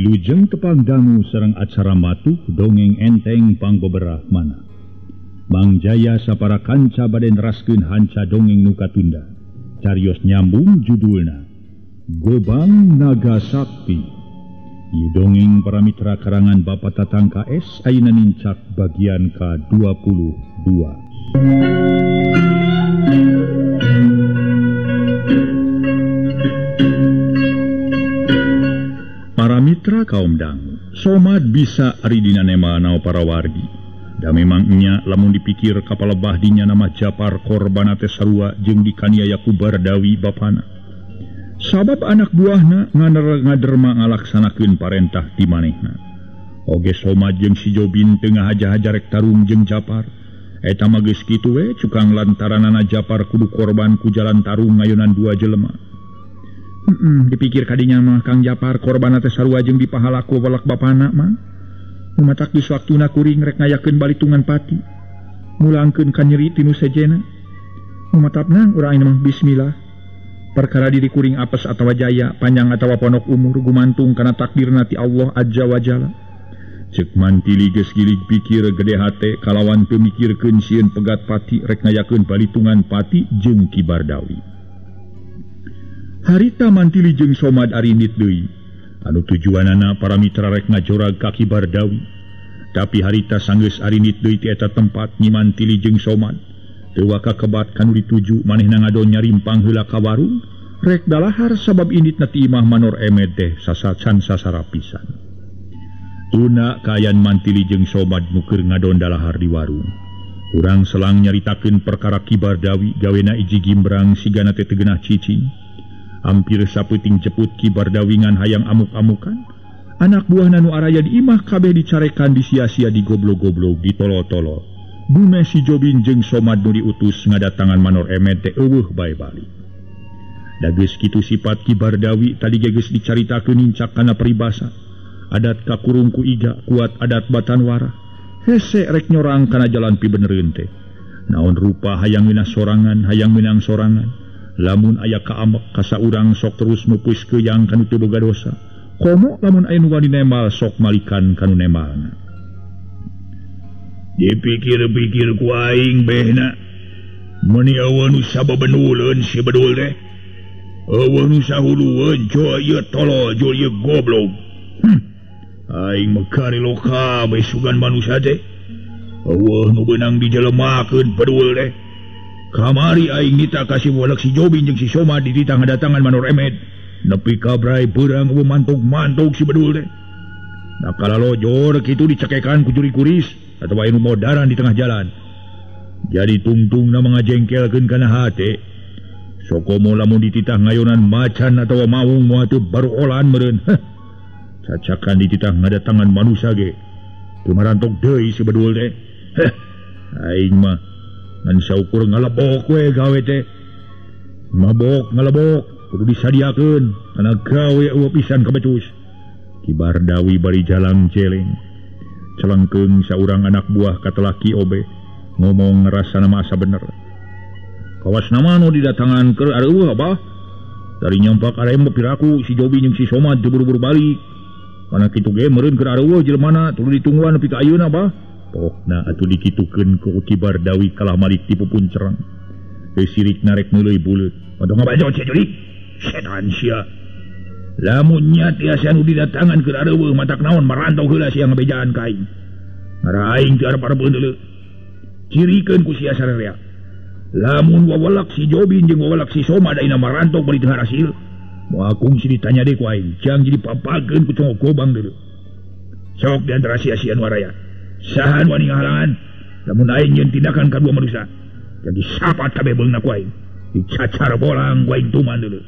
Wilujeng tepang dangu sareng acara matuh dongeng enteng pangbeberah mana. Mang Jaya sapara kanca bade neraskeun hanca dongeng nu katunda. Carios nyambung judulna Gobang Naga Sakti. Ieu dongeng para mitra karangan Bapak Tatang KS ayeuna nincak bagian ke-22. Para mitra kaum dangu, somad bisa ari dina nema nao para wargi. Da memang nya lamun dipikir kapalebah dinya nama Japar korban teh sarua jeung dikaniaya ku Bardawi bapana. Sabab anak buahna ngaderma ngalaksanakeun parentah ti manehna. Oge somad jeung si Jobin teu ngahaja-haja rek tarung jeung Japar. Eta mah geus kitu we cukang lantaranana Japar kudu korban ku jalan tarung ngayunan dua jelema. Dipikir kadinya mah Kang Japar korban teh sarua jeung dipahalaku walak bapana mah. Umatak di waktuna kuring rek ngayakeun balitungan pati. Mulangkeun ka nyeri tinu sejena. Umatapna urang mah bismillah. Perkara diri kuring apes atawa jaya, panjang atawa pondok umur gumantung kana takdirna ti Allah Azza wa Jalla. Ceuk mantili geus gilig pikir gede hate kalawan teu mikirkeun sieun pegat pati rek ngayakeun balitungan pati jeung Ki Bardawi. Harita mantili jeung somad arinit deui. Anu tujuanana para mitra rek ngajorag ka Ki Bardawi. Tapi harita sanggeus arinit deui ti eta tempat nyimantili jeung somad. Teu waka kebat kanu dituju manehna ngadon nyarimpang heula ka warung rek dalahar sabab inditna ti imah manor emed teh sasacan sasara pisan. Tuna kayan mantili jeung somad nu keur ngadon dalahar di warung. Urang selang nyaritakeun perkara Ki Bardawi gawena iji gimbrang sigana teh teu geunah cicing. Hampir sapeuting ceput Ki Bardawi ngan hayang amuk-amukan. Anak buahna nu araya di imah kabeh dicarekan disia-sia digoblok-goblok ditolo-tolo. Bume si Jobin jeung somad nu diutus ngadatangan manor emed teh eueuh bae bali. Da geus kitu sifat Ki Bardawi tadi geus dicaritakeun nincak kana peribasa. Adat kakurung ku iga kuat adat batan wara. Hese rek nyorang kana jalan pibenereun teh. Naon rupa hayang meunang sorangan, hayang meunang sorangan. Lamun aya kaamek ka saurang sok terus meupeus keuyang kanu teu boga dosa. Komo lamun aya nu wani nemal sok malikan kanu nemalna. Dipikir-pikir ku aing behna. Meni eueuh nu sababenuleun si bedul teh. Eueuh nu sahulueun coy ieu tolo jol ieu goblok. Aing mekari loka bae sugan manusia teh. Eueuh nu beunang dijelemakeun bedul teh. Kamari aing nita kasih walak si Jobin jeung si Somad di titang datangan manor emed. Nepi kabrai beurang eueuh mantuk-mantuk si bedul teh. Nah kalalo jor kitu dicekekan ku juri kuris atawa anu modaran di tengah jalan. Jadi tungtungna mangajengkelkeun kana hate. Sokomo lamun dititah ngayonan macan atawa maung moal teu baru olahan meureun. Cacakan dititah ngadatangan manusia ge. Teu marantok deui si bedul teh. Aing mah ngan saukur ngalebok we gawe teh. Mabok ngalebok kudu disadiakeun kana gawe eueuh pisan kabecus. Ki Bardawi bari jalang celeng. Celengkeung saurang anak buah katelaki obe ngomong ngerasana masa bener. Kawas nama nu didatangan keur areueuh abah. Dari nyampak arem piraku si Jobin jeung si Somad teu buru-buru balik. Kana kitu ge meureun keur areueuh jelmana tuluy ditungguan nepi ka ayeuna abah. Pokna atuh dikitukeun ku Ki Bardawi kalah malik ti pupun cereng. Teu sirik narek meuleuy buleut. Odong ngabajot sia jurik. Setan sia. Lamun nya tiasa anu didatangan keur areueuh matak naon marantau heula sia ngabejaan ka aing. Ngara aing teu arep-arepeun deuleu. Cirikeun ku sia sarerea. Lamun wawalak si Jobin jeung wawalak si Somad ayeuna marantau bari teu harasil. Moal kungsi ditanya deui ku aing, jang jadi papageun ku congok gobang deuleu. Sok di antara sia-sia nu araya. Saha nu wani ngahalangan? Lamun aing nyeun tindakan kadua manusia. Jadi sapat kabeh beungna ku aing. Dicacar bolang ku aing tuman deuleu.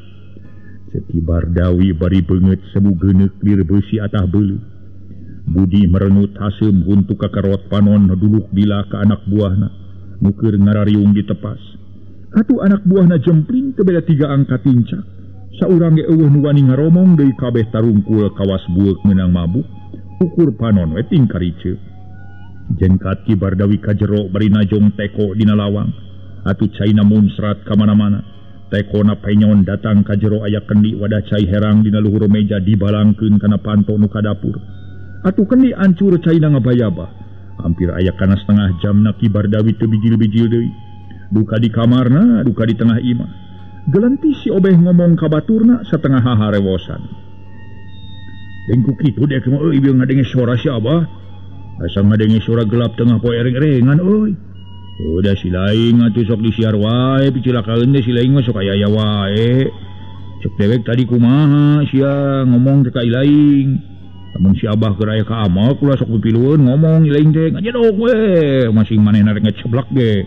Ki Bardawi bari beungeut sebu geuneuk lir beusi atah beuleuh. Budi merengut haseum untuk kakarot panon duluk bila ka anak buahna nu keur ngarariung ditepas. Atuh anak buahna jempling teu beda 3 angka tincak. Saurang ge eueuh nu wani ngaromong deui kabeh tarungkul kawas bueuk meunang mabuk. Ukur panon we ting kariceu. Jengkat Ki Bardawi ka jero bari najong teko dina lawang. Atuh caina muncrat ka mana-mana. tekona penyon datang ka jero aya kendi wadah cai herang dina luhur meja dibalangkeun kana panto nu ka dapur. Atuh kendi ancur caina ngabayabah. Hampir aya kana setengah jam na kibar Dawi teu bijil-bijil deui. Duka di kamarna, duka di tengah imah. Gelenti si obeh ngomong ka baturna setengah haharewosan. Dengku kitu dek mah euy bieu ngadenge suara si Abah. Asa ngadenge suara gelap tengah poe ereng-erengan euy. Udah si laing atuh sok disiar wae picilakaeun teh si laing mah sok aya wae. Cek dewek tadi kumaha sia ngomong teh ka laing. Lamun si Abah keur aya ka amal kula sok pipilueun ngomong laing teh ngajedog we masing manehna rek ngeceblak ge.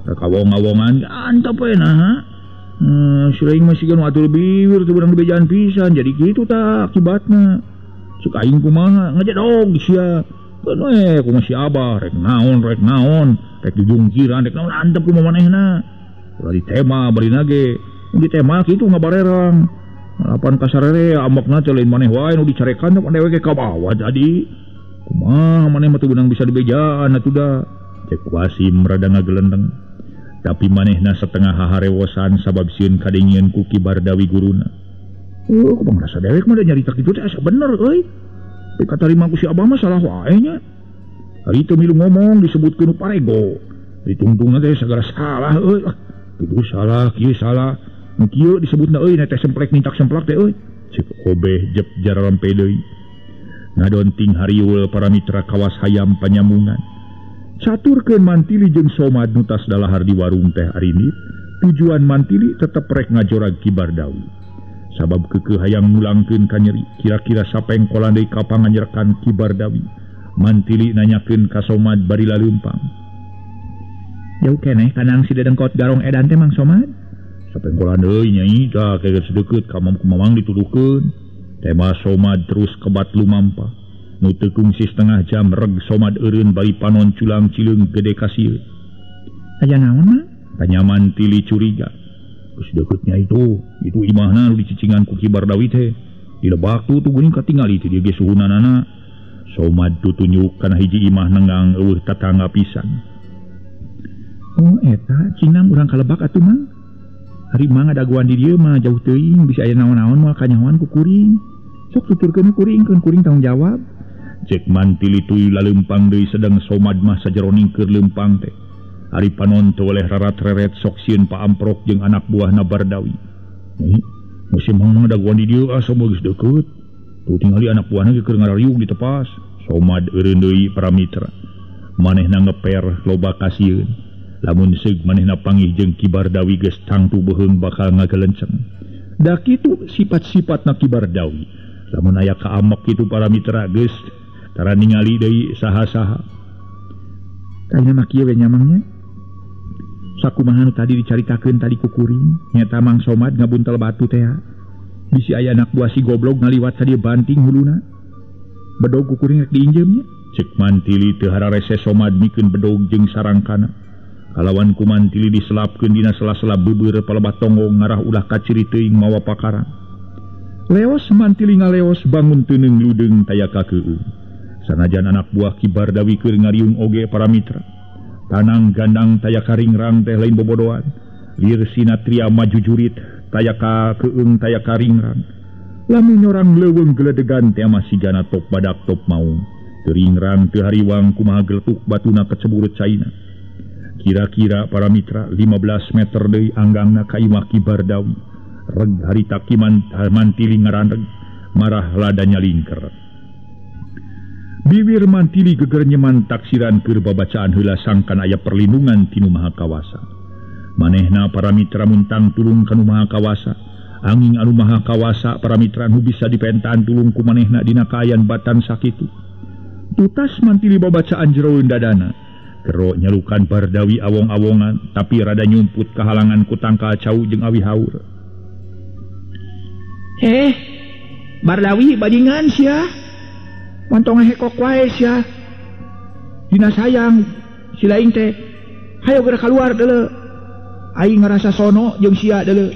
Rek awong-awongan antep we nah. Si laing masih kan atur bibir teu urang dibejaan pisan jadi kitu tah akibatna. Cek aing kumaha ngajedog sia. Keun we kumaha si Abah rek naon rek dijungkiran rek naon antep kumaha manehna. Ulah ditema barina ge. Ditema kitu ngabarerang. Lapan kasarere amokna teh lain maneh wae nu dicarekan teh pandewe ke ka bawah jadi. Kumaha maneh mah teu beunang bisa dibejaan atuh da. Cek Wasim rada ngagelendeng. Tapi manehna setengah haharewosan sabab sieun kadengieun ku Kibar Dawi guruna. Kumaha rasa dewek mah da nyarita kitu teh asa bener euy. Teu katarima ku si Abah mah salah wae nya. Ari teu milu ngomong disebutkeun parego. Ditungtungna teh sagara salah euy. Kitu salah, kieu salah. Nu kieu disebutna euy teh semplek mintak semplak teh euy. Cek obeh jep jararampe deui. Ngadonting hariul para mitra kawas hayam panyamungan. Caturkeun Mantili jeung Somad nutas dalahar di warung teh arinit. Tujuan Mantili tetep rek ngajorag Kibar Dawi. Sabab keukeuh hayang mulangkeun ka nyeri. Kira-kira sapeng kola deui ka panganyerkan Kibar Dawi. Mantili nanyakeun ka Somad bari laleumpang. Jauh keneh kanang si dedengkot garong edan teh Mang Somad. Sapeng kola deui nyai tah kegeus deukeut ka mamang dituduhkeun. Tema Somad terus kebat lumampah. Nu teu kungsi setengah jam reg Somad eureun bari panon culang cileung gede ka sieun. Aya naon mah? Tanya Mantili curiga. Geus deuketnya itu imahna nu dicicingan ku Kibar Dawi teh. Di lebak tuh geuning katingali teh dieu ge suhunanana. Somad tutunjuk kana hiji imah nenggang eueuh tatangga pisan. Oh eta cinam urang ka lebak atuh mah. Hari mah ngadaguan di dieu mah jauh teuing bisa aya naon-naon moal kanyahoan ku kuring. Sok tuturkeun kuring tanggung jawab. Cek Mantili tuluy laleumpang deui sedang Somad mah sajeroning keur leumpang teh. Ari panon teu oleh rarat-reret sok sieun Pa Amprok jeung anak buahna Bardawi. Musim mah ngadaguan di dieu asa geus deukeut. Tuh tingali anak buahna ge keur ngarariung di tepas. Somad eureun deui para mitra. Manehna ngeper loba ka sieun. Lamun seug manehna panggih jeung Kibar Dawi geus tangtu beuheung bakal ngagelenceng. Da kitu sifat-sifatna Kibar Dawi. Lamun aya ka amok kitu para mitra geus tara ningali deui saha-saha. Kaina mah kieu we nyamangnya. Sakumaha nu tadi dicaritakeun tadi ku kuring, nyata Mang Somad ngabuntel batu teh. Bisi aya anak buah si goblok ngaliwat ka dieu banting huluna. Bedog ku kuring rek diinjeumnya. Cek Mantili teu hararese Somad mikeun bedog jeung sarangkana. Kalawan ku Mantili diselapkeun dina sela-sela beubeur palebat tonggo ngarah ulah ka ciri teuing mawa pakarang. Leos Mantili ngaleos bangun teuneng ludeung taya kakeueung. Sanajan anak buah Kibar Dawi keur ngariung oge para mitra. Tanang gandang taya karingrang teh lain bobodohan. Lieur sinatria maju jurit taya kakeueung taya karingrang. Lamun nyorang leuweung geledegan teh masigana top badak top maung. Teuringrang teu hariwang kumaha geletuk batuna keceburut caina. Kira-kira para mitra 15 meter deui anggangna ka imah Kibar Dawi. Reg harita Mantili ngarandeg marah ladanya lingker. Bibir Mantili geger nyeman taksiran keur babacaan heula sangkan aya perlindungan tinu Maha Kawasa. Manehna para mitra muntang tulung kanu Maha Kawasa. Anging anu Maha Kawasa para mitra nu bisa dipentaan tulung ku manehna dina kaayan batan sakitu. Tutas Mantili babacaan jero dadana. Kero nyalukan Bardawi awong-awongan tapi rada nyumput kehalangan ku tangka cau jeung awi haur. Bardawi bajingan sia. Montong hekok wae sia. Dina sayang si laing teh hayo geura kaluar deuleu. Aing ngarasa sono jeung sia deuleu.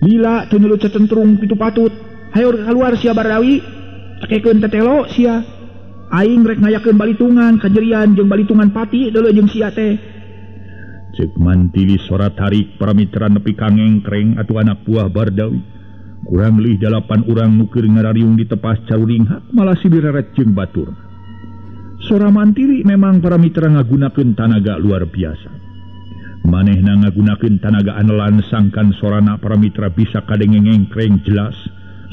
Lila teu nulu cecentrung pitu patut. Hayo geura kaluar sia Bardawi. Takekeun tetelo sia. Aing rek ngayakeun balitungan kajerian jeung balitungan pati deuleu jeung sia teh. Cek mantili sora tarik para mitra nepi kangengkreng atuh anak buah Bardawi. Kurang lih 8 urang nukir ngarariung di tepas caruring hak malah sibireret jeung batur. Sora mantili memang para mitra ngagunakeun tanaga luar biasa. Manehna ngagunakeun tanaga anelan sangkan sorana para mitra bisa kadengengkreng jelas.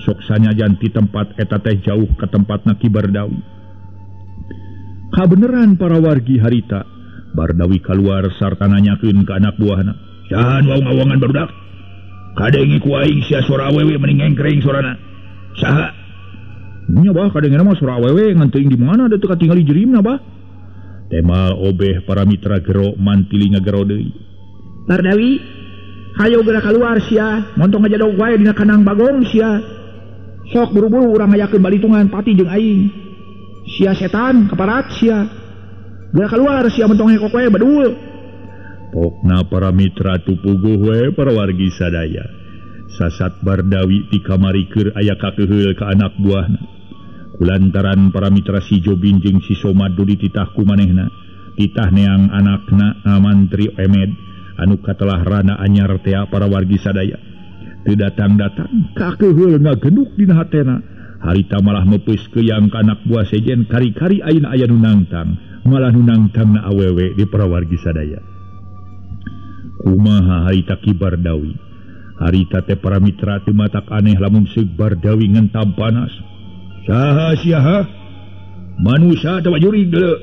Sok sanyajan ti tempat eta teh jauh ke tempatna Ki Bardawi. Kabeneran para wargi harita Bardawi keluar sarta nanyakeun ke anak buahna, "Sahan wau ngawangan barudak? Kadengi ku aing sia sora awewe mending ngengkreng sorana." "Saha?" "Nya bah kadengena mah sora awewe ngan teuing di mana da teu katingali jerimna bah." Temal obeh para mitra gero mantili ngagero deui. "Bardawi, hayo geura keluar sia, montong ngajadog wae dina kandang bagong sia. Sok buru-buru urang ngayakeun balitungan pati jeung aing. Sia setan kaparat sia. Geura keluar sia montong hekok wae badul." Pokna para mitra tupuguh we para wargi sadaya. Sasat Bardawi ti kamari keur aya kakeheul ka anak buahna. Kulantaran para mitra si Jobin jeung si Somadu dititah ku manehna, titah neang anakna Mantri Emed anu katelah rana anyar tea para wargi sadaya. Teu datang-datang kakeheul ngagenduk dina hatena. Harita malah mepeus keuyang ka anak buah sejen kari-kari ayeuna aya nu nangtang, malah nu nangtangna awewe di para wargi sadaya. Kumaha harita Ki Bardawi? Harita teh para mitra teu matak aneh lamun seug Bardawi ngentam panas. "Saha sia ha? Manusia teu jurig deuleu.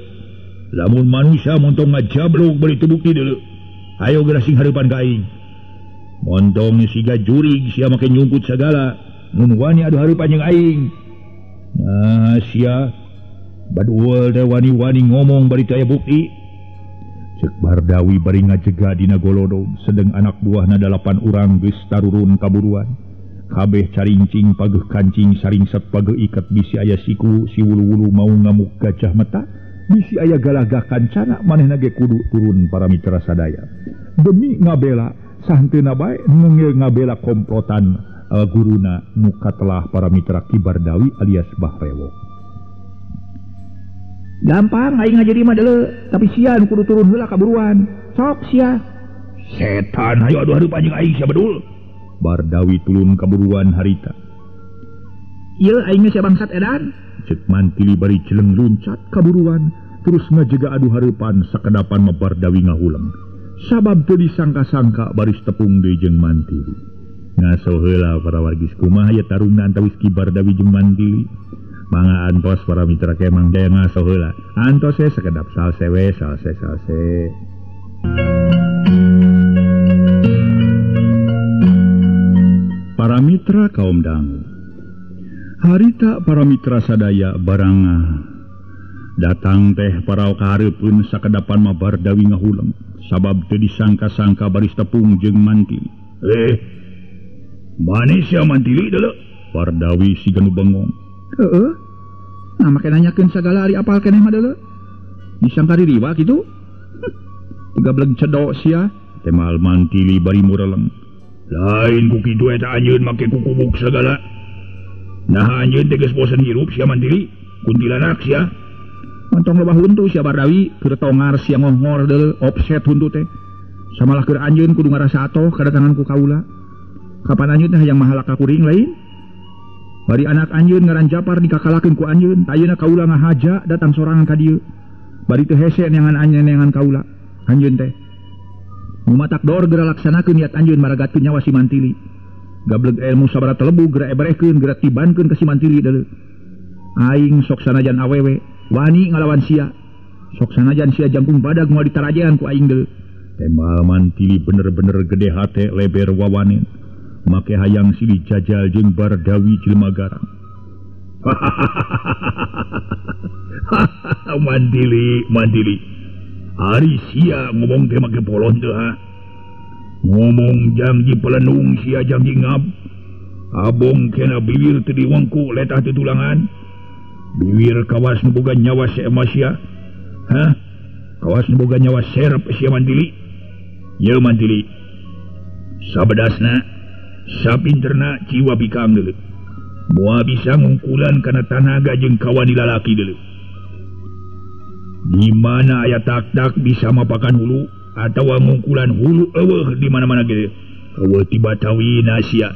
Lamun manusia montong ngajablog bari teu bukti deuleu. Hayo geura sing hareupan ka aing. Montong siga jurig sia make nyungkut sagala, mun wani adu hareupan jeung aing. Nah sia baduel teh wani-wani ngomong bari teu aya bukti." Cek Bardawi bari ngajega dina golodog, sedeng anak buahna 8 urang geus tarurun kaburuan. Kabeh carincing pageuh kancing saringset pageuh iket bisi aya siku si wulu-wulu mau ngamuk gajah mata, bisi aya galagah kancana manehna ge kudu turun para mitra sadaya. Demi ngabela sahenteuna bae ngeungil ngabela komplotan guruna nu katelah para mitra Ki Bardawi alias Bahrewo. "Gampang aing ngajadi mah deuleu, tapi sia nu kudu turun heula kaburuan. Sok sia." "Setan hayo adu hareupan jeung aing sia bedul." Bardawi tulun kaburuan harita. "Ieu aing sia bangsat edan." Cek mantili bari jeleng luncat kaburuan terus ngajega adu hareupan sakedapan mah Bardawi ngahuleng. Sabab teu disangka-sangka baris tepung deui jeung mantili. Ngaso heula para wargi kumaha aya tarungna antawis Ki Bardawi jeung mantili. Mangga antos para mitra kemang jaya ngaso heula. Antos sakedap salse we salse. Para mitra kaum dangu. Harita para mitra sadaya baranga datang teh para kahareupeun sakedapan mah Bardawi ngahuleng. Sabab teu disangka-sangka baris tepung jeung mantili. Manis sia mantili deuleu?" Bardawi siga nu bengong. "Heeh. Nah make nanyakeun sagala ari apal keneh mah deuleu. Disangka diriwa kitu? Tiga beleg cedok sia." Temal mantili bari mureleng. "Lain ku kitu eta anjeun make kukubuk sagala. Nah anjeun teh geus bosen hirup sia mantili, kuntilanak sia." "Montong loba huntu sia Bardawi, keur tongar sia ngohor deuleu offset huntu teh. Samalah keur anjeun kudu ngarasa atoh kadatangan ku kaula. Kapan anjeun teh hayang mahalak ka kuring lain? Bari anak anjeun ngaran Japar dikakalakeun ku anjeun, ayeuna kaula ngahaja datang sorangan ka dieu. Bari teu hese neangan anjeun neangan kaula. Anjeun teh nu matak dor geura laksanakeun niat anjeun maragatkeun nyawa si mantili. Gableg ilmu sabaraha telebu geura eberehkeun geura tibankeun ka si mantili deuleu. Aing sok sanajan awewe wani ngalawan sia. Sok sanajan sia jangkung badag moal ditarajean ku aing deuleu." Temal mantili bener-bener gede hate leber wawanen. Make hayang silih jajal jeung Bardawi jelema garang. Mantili. Ari sia ngomong teh make polon teu ha. Ngomong janji pelenung sia janji ngab. Abong kena bibir teu diwengku letah teu tulangan. Bibir kawas nu boga nyawa seema sia. Hah? Kawas nu boga nyawa serep sia mantili. Yeu mantili. Sabedasna sapinterna jiwa bikang deuleu. Moal bisa ngungkulan kana tanaga jeung kawani lalaki deuleu. Di mana aya tak-tak bisa mapakan hulu, atau ngungkulan hulu eueuh di mana-mana ge. Eueuh tibatawina sia.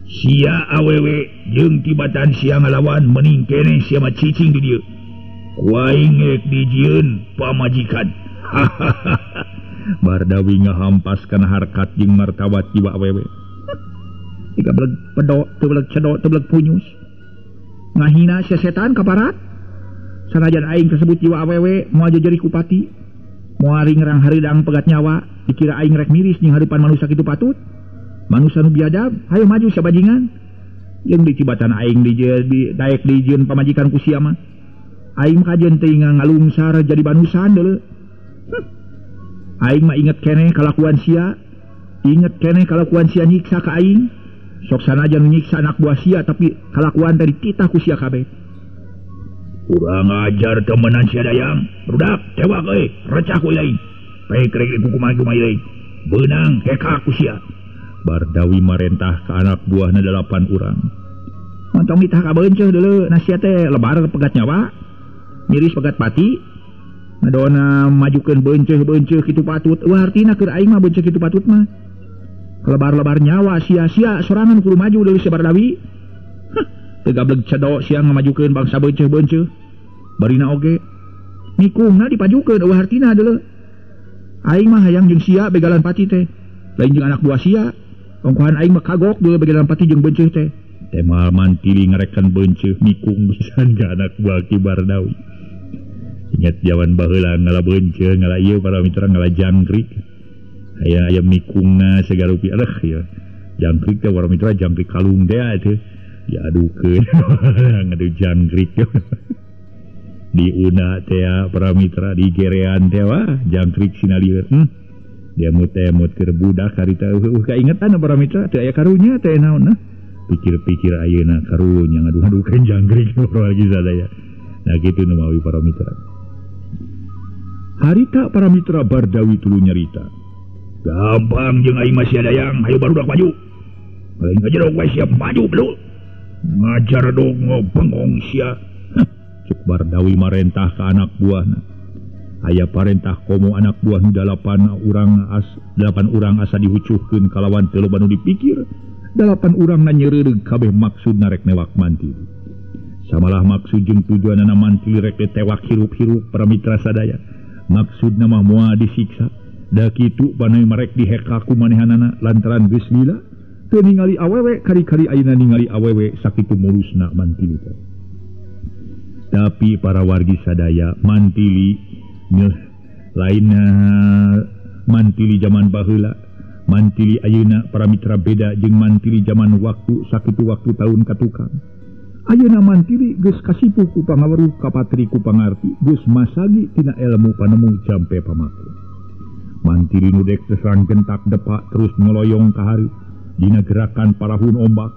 Sia awewe jeung tibatan sia ngalawan mending keneh sia mah cicing di dieu. Kuaing ngek dijieun pamajikan. Bardawi ngahampaskan harkat jeung martabat jiwa awewe. Tiga beleg pedok, tebeleg cedok, tebeleg punyus. Ngahina sia setan kaparat. Sanajan aing tersebut jiwa awewe moal jadi kupati. Moal ngerang haridang pegat nyawa, dikira aing rek miris jeung hareupan manusia kitu patut. Manusia nu biadab, hayo maju sabajingan. Yang dicibatan aing daek dijieun pamajikan ku sia mah. Aing kajeun teh ngalungsar jadi banusan deuleu. Aing mah inget keneh kalakuan sia. Inget keneh kalakuan sia nyiksa ka aing. Sok sanajan nyiksa anak buah sia tapi kalakuan dari kita ku sia kabeh. Kurang ajar temenan sia dayang. Budak tewak euy, recah ku lain. Pek rek kumaha-kumaha deui. Beunang heka ku sia. Bardawi marentah ke anak buahna 8 urang. Montong ditah ka beunceuh deuleu nasia teh lebar pegat nyawa. Miris pegat pati. Ngadona majukeun beunceuh kitu patut. Wah artina keur aing mah beunceuh kitu patut mah. Kelebar-lebar nyawa sia-sia sorangan kudu maju deui si Bardawi. Teu gablek cedok sia ngamajukeun bangsa beunceuh. Barina oge nikungna dipajukeun wah artina deuleu. Aing mah hayang jeung sia begalan pati teh. Lain jeung anak buah sia. Ongkohan aing mah kagok deuleu begalan pati jeung beunceuh teh. Teh mal mantili ngarekan beunceuh nikung pisan ka anak buah Ki Bardawi. Ingat jaman baheula ngala beunceuh ngala ieu para mitra ngala jangkrik. Aya mikungna segarupi aduh ya. Jangkrik teh para mitra jangkrik kalung teh teh. Ya adukeun ngadu jangkrik. Di una teh para mitra di gerean teh wah jangkrik sinalieur. Dia mut-mut keur budak harita kaingetan para mitra teh aya karunya teh naon nah. Pikir-pikir ayeuna karunya ngaduh-aduhkeun jangkrik lagi sadaya. Nah kitu nu mawi para mitra. Harita para mitra Bardawi tuluy nyarita. Gampang jeung aing masih dayang, hayu barudak maju. Aing ngajerok we siap maju belu. Ngajar dong ngobengong sia. Cuk Bardawi marentah ka anak buahna. Aya parentah komo anak buah nu 8 urang asa dihucuhkeun kalawan teu loba nu dipikir. 8 urang na nyeureudeg kabeh maksudna rek newak mantili. Samalah maksud jeung tujuanna mantili rek tewak hirup-hirup para mitra sadaya. Maksudna mah moal disiksa. Da kitu panai marek diheka ku manehanana lantaran geus lila. Teu ningali awewe kari-kari ayeuna ningali awewe sakitu mulusna mantili teh. Tapi para wargi sadaya mantili lainna mantili zaman baheula. Mantili ayeuna para mitra beda jeung mantili zaman waktu sakitu waktu tahun katukang. Ayeuna mantili geus kasipu ku pangaweruh kapatri ku pangarti geus masagi tina ilmu panemu jampe pamake. Mantili nu dek terang gentak depak terus noloyong ka hari dina gerakan parahun ombak.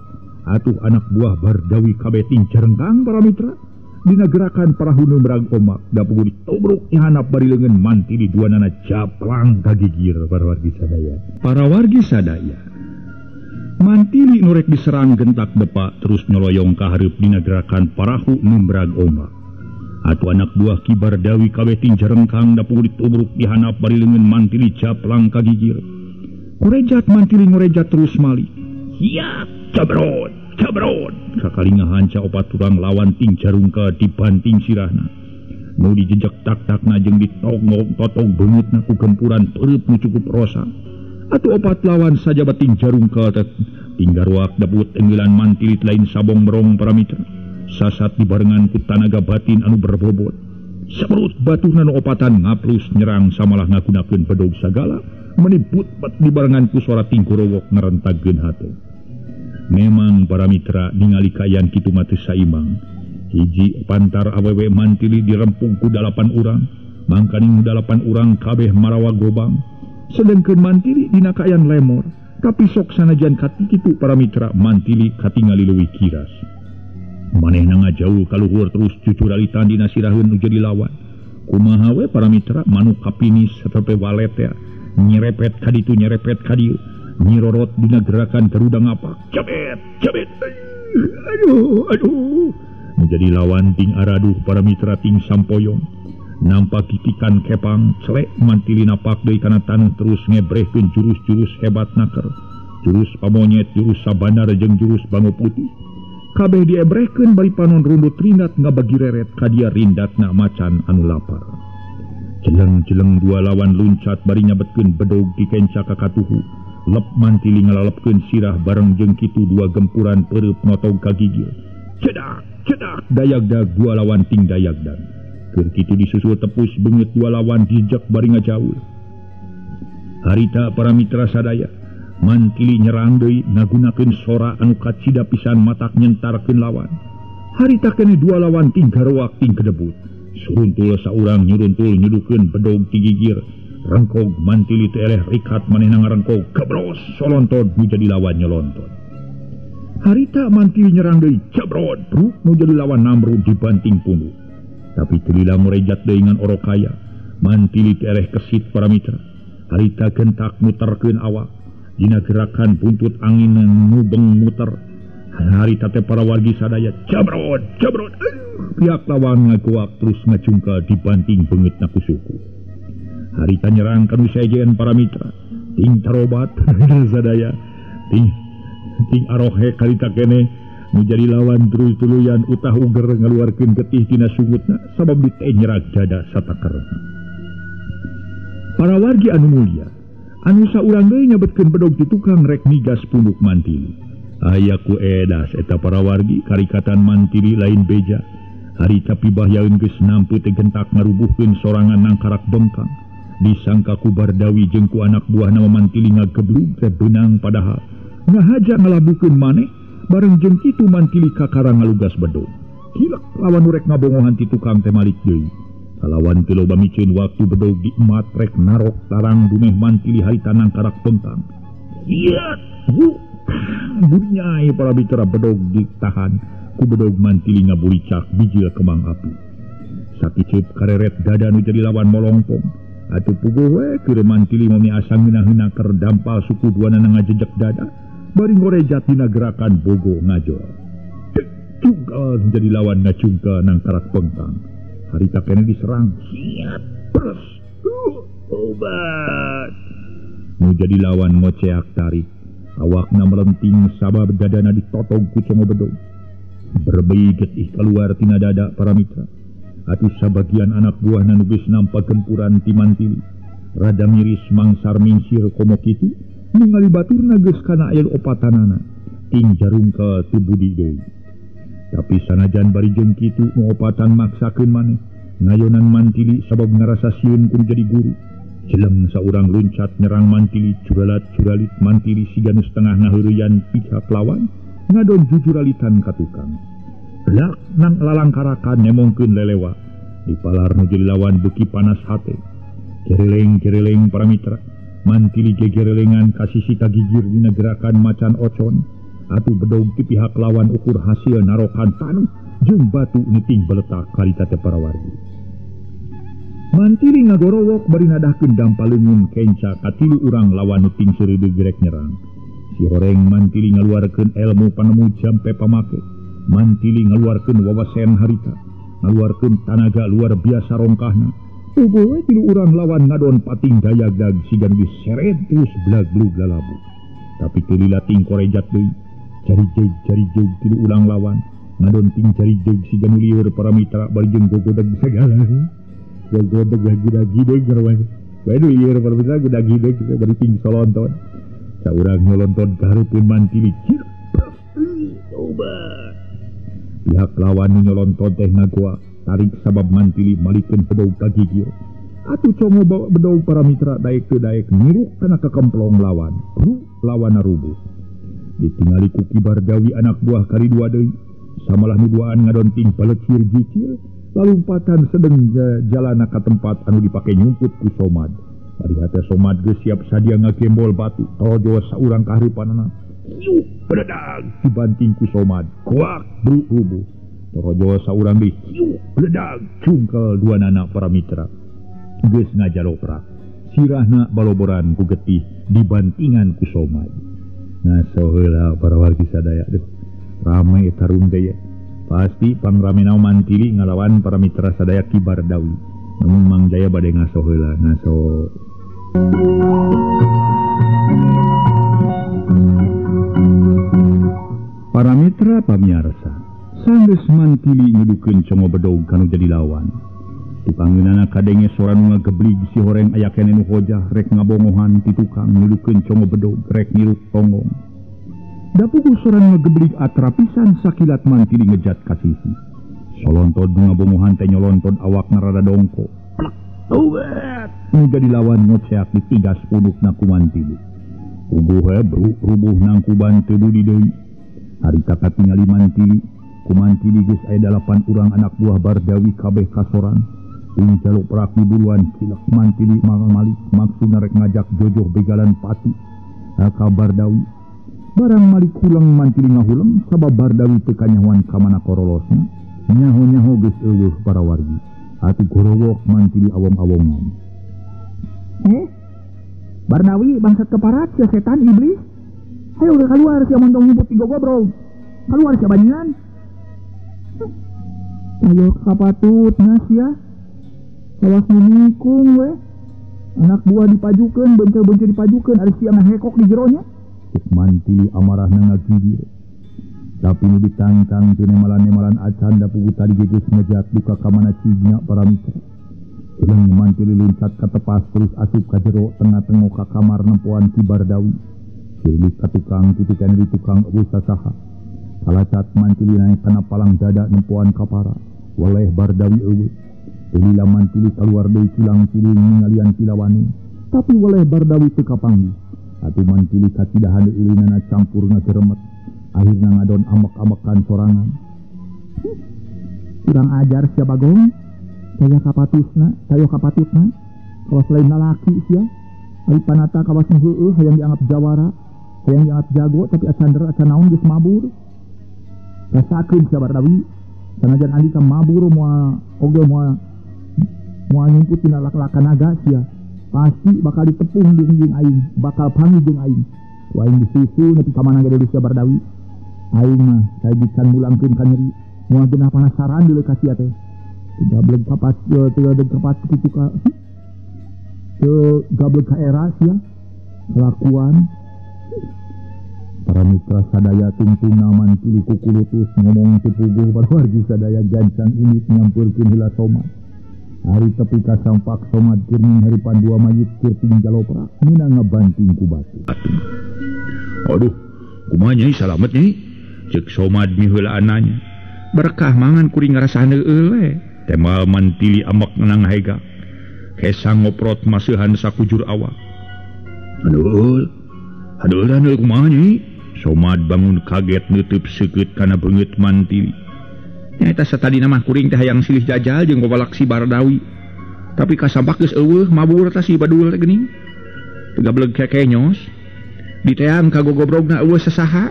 Atuh anak buah Bardawi kabeh tincerengkang para mitra. Dina gerakan parahun berag ombak dapugu ditobruk ihanap bari leungeun mantili duanana japlang kagigir para wargi sadaya. Para wargi sadaya. Mantili nu rek diserang gentak depak terus noloyong ka hareup dina gerakan parahu nu berag ombak. Atuh anak buah Ki Bardawi kabeh tincerengkang dapugu ditobruk dihanap bari leungeun mantili japlang kagigir. Kurejat mantili ngorejat terus malih. Siap, cabrot. Sakali ngahanca 4 urang lawan ting jarungka dibanting sirahna. Nu dijejek tak-takna jeung ditotong beungutna ku gempuran pereup nu cukup rosa. Atuh 4 lawan saja bating jarungka ting garwak daput enggelan mantili lain sabong merong para mitra. Sasat dibarengan ku tanaga batin anu berbobot. Sabrut batuhna nu opatan ngaplus nyerang samalah ngagunakeun bedog sagala meniput dibarengan ku suara tingkurowok ngarentagkeun hate. Memang para mitra ningali kaayaan kitu mah teu saimbang. Hiji pantar awewe mantili dirempung ku 8 urang, mangkaning 8 urang kabeh marawa gobang. Sedengkeun mantili dina kaayaan lemor, tapi sok sanajan kitu para mitra mantili katingali leuwih kiras. Manehna ngajauh kaluhur terus cucuralitan dina siraheun nu jadi lawan. Kumaha we para mitra manuk kapinis satepe walet ya, nyerepet ka ditu nyerepet ka dieu. Nyirorot dina gerakan garuda ngapak cabet aduh menjadi lawan ting araduh para mitra ting sampoyong nampak kikikan kepang celek mantili napak deui kana taneuh terus ngebrehkeun jurus-jurus hebat naker, jurus pamonyet, jurus sabanar jeung jurus bango putih. Kabeh diebrehkeun bari panon rundut rindat ngabagi reret ka dia rindatna macan anu lapar. Jeleng-jeleng dua lawan luncat bari nyabetkeun bedog di kenca ka katuhu. Lep mantili ngalalepkeun sirah bareng jeung kitu dua gempuran peureub ngotog ka gigil. Cedak, cedak dayagdag dua lawan ting dayagdag. Keur kitu disusul tepus beungeut dua lawan dijek bari ngajaul. Harita para mitra sadaya mantili nyerang deui ngagunakeun sora anu kacida pisan matak nyentarkeun lawan. Harita keneh dua lawan ting garoak ting kedebut. Suruntul saurang nyuruntul nyudukeun bedog ti gigir. Rengkog mantili teu eleh rikat manehna ngarengkog kebros solontod nu jadi lawan nyolontod. Harita mantili nyerang deui cebrod bruk nu jadi lawan Namrud dibanting punduh. Tapi teu lila murejat deui ngan orokaya. Mantili teu eleh kesit para mitra. Harita gentak muterkeun awak. Dina gerakan buntut angin nu beng muter. Harita teh para wargi sadaya cebrod cebrod. Pihak lawan ngagoak terus ngacungka dibanting beungeutna ku suku. Harita nyerang kanu sejen para mitra. Ting tarobat sadaya. Ting arohe harita kene nu jadi lawan terus tuluyan utah uger ngaluarkeun getih tina sungutna sabab diteh nyerag dada sataker. Para wargi anu mulia, anu saurang deui nyabetkeun bedog di tukang rek migas punduk mantili. Aya ku edas eta para wargi karikatan mantili lain beja. Harita pibahyaeun geus nampu teh gentak ngarubuhkeun sorangan nang karak bengkang. Disangka ku Bardawi jeung ku anak buahna mantili ngageblug teh beunang padahal ngahaja ngalabukeun maneh bareng jeung kitu mantili kakara ngalugas bedog. Hilek lawan rek ngabongohan ti tukang teh malik deui. Kalawan teu loba miceun waktu bedog diemat rek narok tarang dumeh mantili harita nang karak bengkang. Iya, burinyai para mitra bedog ditahan ku bedog mantili ngaburicak bijil kembang api. Sakiceup kareret dada nu jadi lawan molongpong. Atuh puguh we keur mantili mami asang ngina-ngina keur dampal suku duana ngajejek dada bari ngorejat dina gerakan bogo ngajol. Cungkal menjadi lawan ngacungka nang karak bengkang. Harita kene diserang. Siap pres. Obat. Nu jadi lawan ngoceak tarik. Awakna melenting sabab dadana ditotog ku congo bedog. Berbei getih keluar tina dada para mitra. Atuh sabagian anak buahna nu geus nampa gempuran ti mantili. Rada miris mangsar mingsir komo kitu, ningali baturna geus kana ayeul opatanana. Ting jarungka teu budi deui. Tapi sanajan bari jeung kitu nu opatan maksakeun maneh. Ngayonan mantili sabab ngarasa sieun kun jadi guru. Jeleng saurang luncat nyerang mantili curalat-curalit mantili siga nu setengah ngaheureuyan pihak lawan ngadon jujuralitan ka tukang. Belak nang lalangkarakan nemongkeun lelewa. Dipalar nu jadi lawan beuki panas hate. Gereleng-gereleng para mitra. Mantili gegerelengan kasisi ka gigir dina gerakan macan ocon. Atuh bedog ti pihak lawan ukur hasil narokan taneuh jeung batu nu ting beletak karita teh para wargi. Mantili ngagorowok bari nadahkeun dampaleungeun kenca ka tilu urang lawan nu ting seureudeuh gerek nyerang. Si horeng mantili ngaluarkeun elmu panemu jampe pamake. Mantili ngaluarkeun wawasen harita, ngaluarkeun tanaga luar biasa rongkahna. Puguh we tilu urang lawan ngadon pating dayagdag sigan geus seret terus blaglug lalabu. Tapi teu lila ting korejat deui. Jari-jari tilu urang lawan ngadon ting jari-jari sigan lieur para mitra bari jeung gogodeg sagala. Gogodeg lagi deui garwan. Bae nu lieur para mitra godagi deui bari ting solonton. Saurang nyolonton ka hareupeun mantili. Obat. Pihak lawan nyolonton teh ngagoa tarik sabab mantili malikeun bedog ka gigir. Atuh congo bawa bedog para mitra daek teu daek niruk kana kekemplong lawan. Lawan narubuh. Ditingali ku Ki Bardawi anak buah karidua deui. Samalah nu duaan ngadon ting palecir jicir lalumpatan sedeng jalana ka tempat anu dipake nyumput ku Somad. Bari hate Somad geus siap sadia ngagembol batu torojo saurang kahareupanana. Yuk, beledag dibanting ku Somad. Kuak rubuh. Torojo saurang deui. Yuk, beledag cungkel dua nana para mitra. Geus ngajaloprak. Sirahna baloboran ku getih dibantingan ku Somad. Nah soheula para wargi sadaya deh. Ramai tarung daya. Pasti pangramena mantili ngalawan para mitra sadaya Ki Bardawi. namun Mang Jaya bade ngaso heula ngaso. Para mitra pamiarsa, sanggeus mantili nyudukeun Congo Bedog kanu jadi lawan. Dipangeunana kadenge sora nu ngageblig si horeng aya keneh nu hojah rek ngabongohan ti tukang nyudukeun Congo Bedog rek ngirup tonggong. Da puguh sora nu ngageblig atra pisan sakilat mantili ngejat ka sisi. Solontod nu ngabongohan teh nyolontod awakna rada dongko. Uwet nu jadi lawan ngoceak ditigas pudukna ku mantili. Ubuh rubuh nang kuban teu dudi deui. Harita katingali mantili, ku mantili geus aya 8 urang anak buah Bardawi kabeh kasoran. Ting jaluk perak duluan cilak mantili malik maksudna rek ngajak jojoh begalan pati. Ka Bardawi. Barang malik hulang mantili ngahulang sabab Bardawi teu kanyahoan ka mana korolosna. Nyaho-nyaho geus eueuh para wargi. Atuh gorowok mantili awong-awongan. Bardawi bangsat keparat sia setan iblis. Ayo udah keluar siya montong nyebut tiga gobrol. Keluar siya banyinan. Ayo kapatut siya. Kawas menikung we. Anak buah dipajukeun, bencel-bencel dipajukeun, ada siya ngahekok di jeronya. Mantili amarah ngagidi. Tapi nu ditangtang teu nemalan-nemalan acan da pugu tadi geus ngejat duka ka mana cigna para mitra. Ileng mantili luncat ka tepas terus asup ka jero tengah-tengah ka kamar nempuan si Bardawi. Cilik ka tukang titikan di tukang eueuh sasaha. Kalacat mantili naik kana palang dada nempuan kapara. Waleh Bardawi eueuh. Lila mantili kaluar deui cilang ciling ningalian tilawani. Tapi waleh Bardawi teu kapanggih. Atuh mantili katidahan eulinana campurna geremet. Akhirna ngadon amek-amekan sorangan. Kurang ajar sia Bagong. Saya kapatutna. Kawas lain lalaki sia. Ari panata kawas nu heueuh hayang dianggap jawara. Yang dianggap jago tapi acan naon geus mabur. Rasakeun sia Bardawi, sanajan andi ka mabur moal nyumput tina lak-lakan naga sia. Pasti bakal ditepung jeung aing, bakal panggih jeung aing. Ku aing disusul nepi ka mana ge sia Bardawi. Aing mah sae dican mulangkeun ka nyeri, moal genah panasaran deuleu ka sia teh. Gablek kapas kitu ka. Teu gablek ka era sia. Kelakuan para mitra sadaya tungtungna mantili kukulutus ngomong sepuguh para wargi sadaya gancang ini nyampurkeun heula somat. Hari tepi ka sampak somat kirning haripan dua mayit kirting jaloprak mina ngabanting ku batu. Aduh, kumaha nyai salamet nyai? Ceuk somat mi heula ananya. Berkah mangan kuring ngarasahan heueuh we. Tema mantili amek nang hega. Kesang ngoprot maseuhan sakujur awak. Aduh kumaha nyai? Somat bangun kaget neuteub seukeut kana beungeut mantili. Nyaeta satadina mah kuring teh hayang silih jajal jeung babalak si Bardawi. Tapi kasampak geus eueuh mabur tah si Badul teh geuning. Teu gableg kekenyos. Diteang ka gogobrogna eueuh sasaha.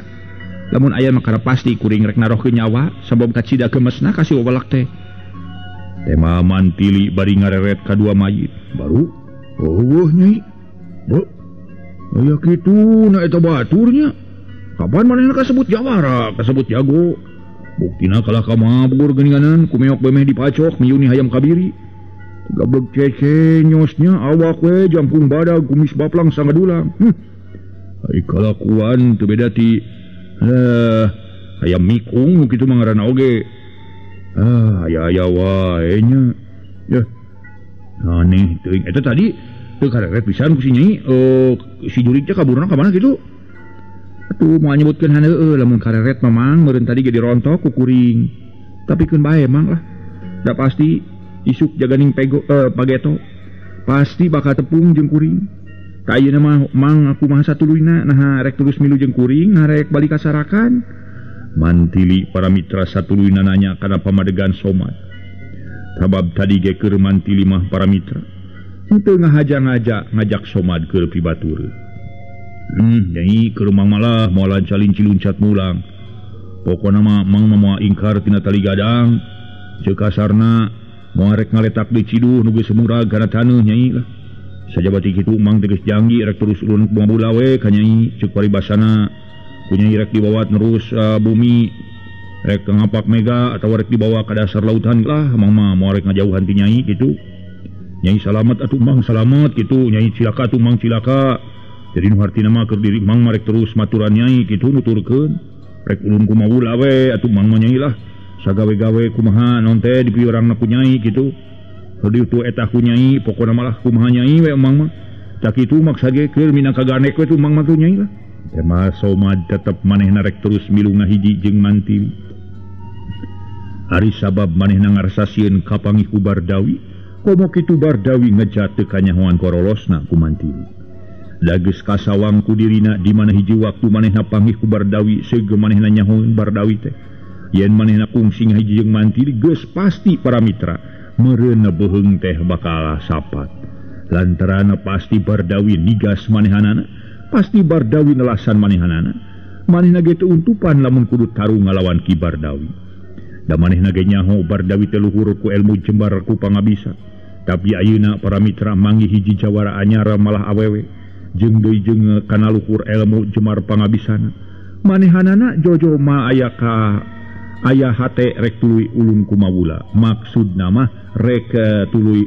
Lamun aya mah kana pasti kuring rek narohkeun nyawa sabab kacida gemesna ka si babalak teh. Tema mantili bari ngareret ka dua mayit. Baru eueuh nyai. Aya kitu na eta baturnya. Kapan manehna kasebut jawara, kasebut jago. Buktina kalah ka mabur geuninganan kumeok bemeh dipacok miyuni hayam kabiri. Gablek cece nyosnya awak we jampung badag kumis baplang sangadulang. Ai kalakuan teu beda ti hayam mikung nu kitu mah ngaranna oge. Aya wae nya. Yah. Aneh teuing eta tadi teu kareret pisan ku si nyai. Si jurig teh kaburna ka mana kitu? Atuh moal nyebutkeun haneueuh lamun kareret mamang meureun tadi ge dirontok ku kuring. Tapi keun bae mang lah. Da pasti isuk jaganing pageto. Pasti bakal tepung jeung kuring. Ka ayeuna mah mang aku mah satuluyna nah rek tulus milu jeung kuring ngarek balik kasarakan. Mantili para mitra satuluyna nanya kana pamadegan somat. Sabab tadi ge keur mantili mah para mitra. Henteu ngajak somat keur pibatur. Nyai keur mang malah moal luncat mulang. Pokona mah mang moal ingkar tina tali gadang. Ceuk kasarna moal rek ngaletak deui ciduh nu geus semurag kana taneuh nyai lah. Sajabati kitu mang teh geus janji rek terus ulun bula we ka nyai ceuk paribasana ku nyai rek dibawa terus bumi rek ngapak mega atawa rek dibawa ka dasar lautan lah mang mah moal rek ngajauhan ti nyai kitu. Nyai salamet atuh Mang salamet kitu, Nyai cilaka atuh Mang cilaka. Jadi nu hartina mah keur diri Mang marek terus maturan Nyai kitu nuturkeun. Rek ulun kumaha we atuh Mang mah Nyai lah. Sagawe-gawe kumaha naon teh dipiurangna ku Nyai kitu. Heudeui tu eta ku Nyai pokona malah kumaha Nyai we Mang mah. Tak kitu maksa ge keur minangka ganek we tu Mang mah tu Nyai lah. Teh mah somad tetep manehna rek terus milungna hiji jeung mantili. Ari sabab manehna ngarsasieun kapangih ku Bardawi. Komo kitu Bardawi ngejat teu kanyahoan korolosna ku mantili. Da geus kasawang ku dirina di mana hiji waktu manehna panggih ku Bardawi seugeum manehna nyahoeun Bardawi teh. Yen manehna kungsi ngahiji jeung mantili geus pasti para mitra meureunna beuheung teh bakal sapat. Lantaran pasti Bardawi nigas manehanana, pasti Bardawi nelasan manehanana. Manehna ge teu untupan lamun kudu tarung ngalawan Ki Bardawi. Da manehna ge nyaho Bardawi teh luhur ku ilmu jembar ku pangabisa. Tapi ayeuna para mitra manggih hiji jawara anyar malah awewe jeung deui jeung kana luhur ilmu jemar pangabisana. Manehanana jojo ma aya hate rek tuluy ulun kumawula. Maksudna mah rek tuluy